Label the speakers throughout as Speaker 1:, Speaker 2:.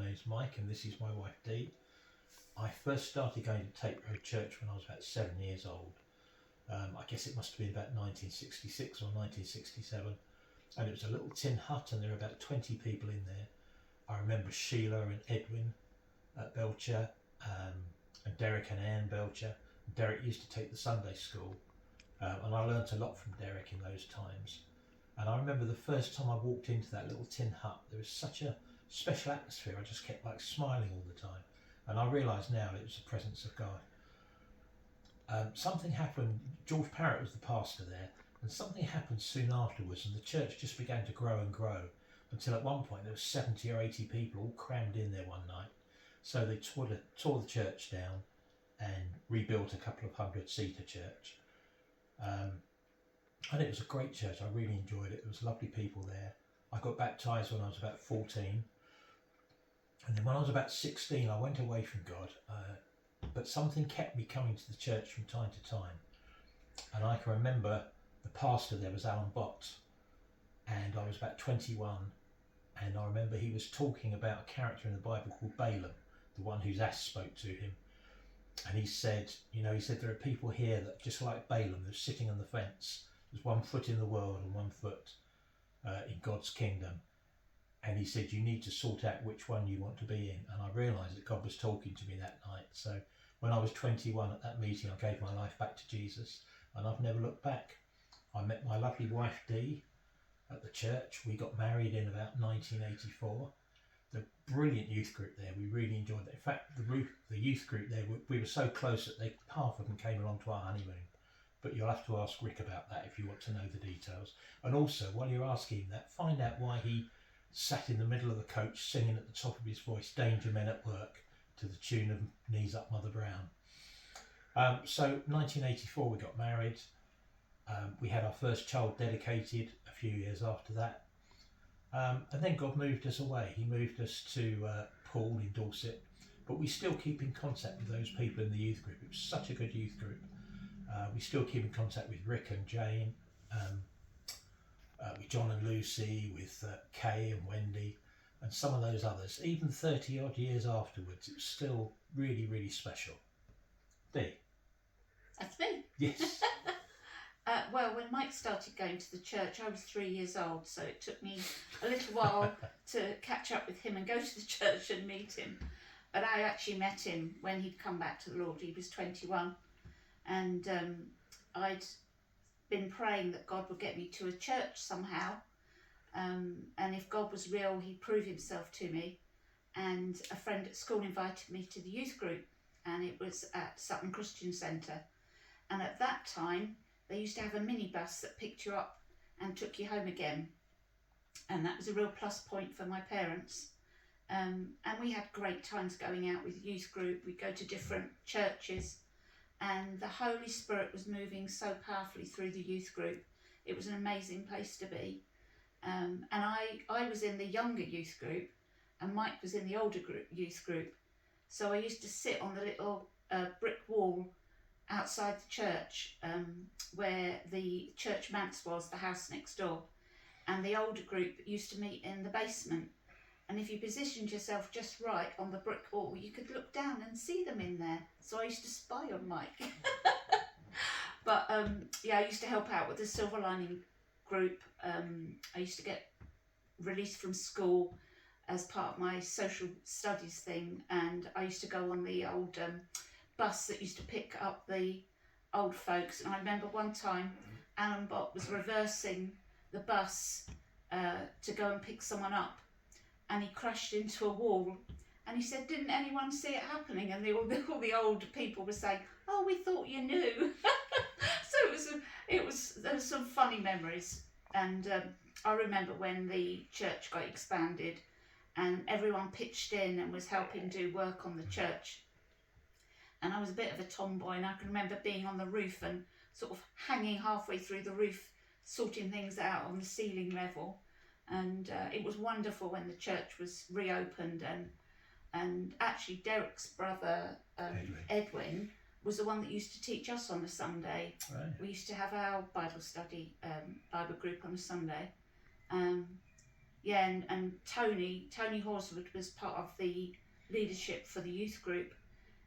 Speaker 1: name's Mike and this is my wife Dee. I first started going to Tate Road Church when I was about 7 years old. I guess it must have been about 1966 or 1967, and it was a little tin hut and there were about 20 people in there. I remember Sheila and Edwin Belcher, and Derek and Anne Belcher. Derek used to take the Sunday school, and I learnt a lot from Derek in those times. And I remember the first time I walked into that little tin hut, there was such a special atmosphere. I just kept like smiling all the time, and I realise now it was the presence of God. Something happened. George Parrott was the pastor there, and something happened soon afterwards, and the church just began to grow and grow until at one point there were 70 or 80 people all crammed in there one night. So they tore the church down and rebuilt a couple of 100-seater church. And it was a great church. I really enjoyed it. There was lovely people there. I got baptised when I was about 14. And then when I was about 16, I went away from God. But something kept me coming to the church from time to time. And I can remember the pastor there was Alan Bott. And I was about 21. And I remember he was talking about a character in the Bible called Balaam, the one whose ass spoke to him. And he said, there are people here that just like Balaam, they're sitting on the fence. There's 1 foot in the world and 1 foot in God's kingdom. And he said, you need to sort out which one you want to be in. And I realised that God was talking to me that night. So when I was 21 at that meeting, I gave my life back to Jesus, and I've never looked back. I met my lovely wife Dee at the church. We got married in about 1984. The brilliant youth group there, we really enjoyed it. In fact, the youth group there, we were so close that half of them came along to our honeymoon. But you'll have to ask Rick about that if you want to know the details. And also, while you're asking him that, find out why he sat in the middle of the coach singing at the top of his voice, Danger Men at Work, to the tune of Knees Up Mother Brown. So 1984 we got married. We had our first child dedicated a few years after that. And then God moved us away. He moved us to Poole in Dorset. But we still keep in contact with those people in the youth group. It was such a good youth group. We still keep in contact with Rick and Jane, with John and Lucy, with Kay and Wendy, and some of those others. Even 30 odd years afterwards, it was still really, really special. Dee?
Speaker 2: That's me.
Speaker 1: Yes.
Speaker 2: Well, when Mike started going to the church, I was 3 years old, so it took me a little while to catch up with him and go to the church and meet him. But I actually met him when he'd come back to the Lord. He was 21. And I'd been praying that God would get me to a church somehow, and if God was real, he'd prove himself to me. And a friend at school invited me to the youth group, and it was at Sutton Christian Centre. And at that time they used to have a minibus that picked you up and took you home again, and that was a real plus point for my parents. And we had great times going out with the youth group. We'd go to different churches, and the Holy Spirit was moving so powerfully through the youth group. It was an amazing place to be. And I was in the younger youth group, and Mike was in the older youth group. So I used to sit on the little brick wall outside the church, where the church manse was, the house next door. And the older group used to meet in the basement. And if you positioned yourself just right on the brick wall, you could look down and see them in there. So I used to spy on Mike. But I used to help out with the Silver Lining group. I used to get released from school as part of my social studies thing, and I used to go on the old bus that used to pick up the old folks. And I remember one time Alan Bott was reversing the bus to go and pick someone up, and he crashed into a wall, and he said, didn't anyone see it happening? And all the old people were saying, oh, we thought you knew. So there was some funny memories. And I remember when the church got expanded and everyone pitched in and was helping do work on the church. And I was a bit of a tomboy, and I can remember being on the roof and sort of hanging halfway through the roof, sorting things out on the ceiling level. And it was wonderful when the church was reopened, and actually Derek's brother Edwin was the one that used to teach us on a Sunday.
Speaker 1: Right.
Speaker 2: We used to have our Bible study, Bible group on a Sunday. yeah, and Tony Horswood was part of the leadership for the youth group,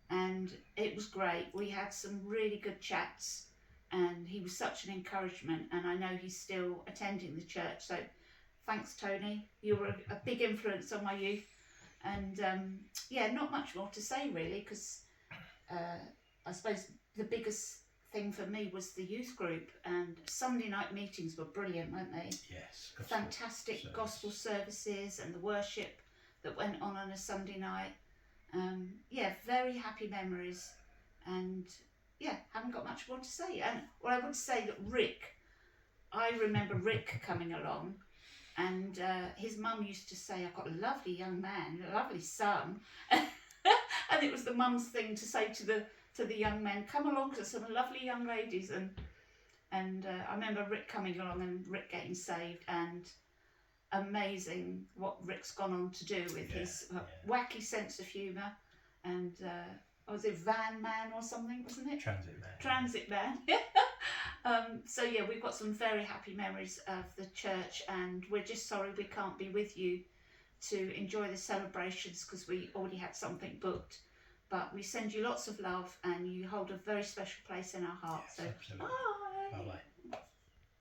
Speaker 2: and it was great. We had some really good chats, and he was such an encouragement, and I know he's still attending the church, so thanks, Tony. You were a big influence on my youth. And yeah, not much more to say really, because I suppose the biggest thing for me was the youth group, and Sunday night meetings were brilliant, weren't they?
Speaker 1: Yes.
Speaker 2: Fantastic gospel services and the worship that went on a Sunday night. Yeah, very happy memories, and yeah, haven't got much more to say. And well, I would say that I remember Rick coming along, and his mum used to say, "I've got a lovely young man, a lovely son," and it was the mum's thing to say to the young men, "Come along to some lovely young ladies," and I remember Rick coming along and Rick getting saved, and amazing what Rick's gone on to do with his wacky sense of humour, and was it Van Man or something, wasn't it? Transit Man. So yeah, we've got some very happy memories of the church, and we're just sorry we can't be with you to enjoy the celebrations because we already had something booked. But we send you lots of love, and you hold a very special place in our hearts.
Speaker 1: Yes,
Speaker 2: so
Speaker 1: absolutely.
Speaker 2: bye.
Speaker 1: Bye-bye.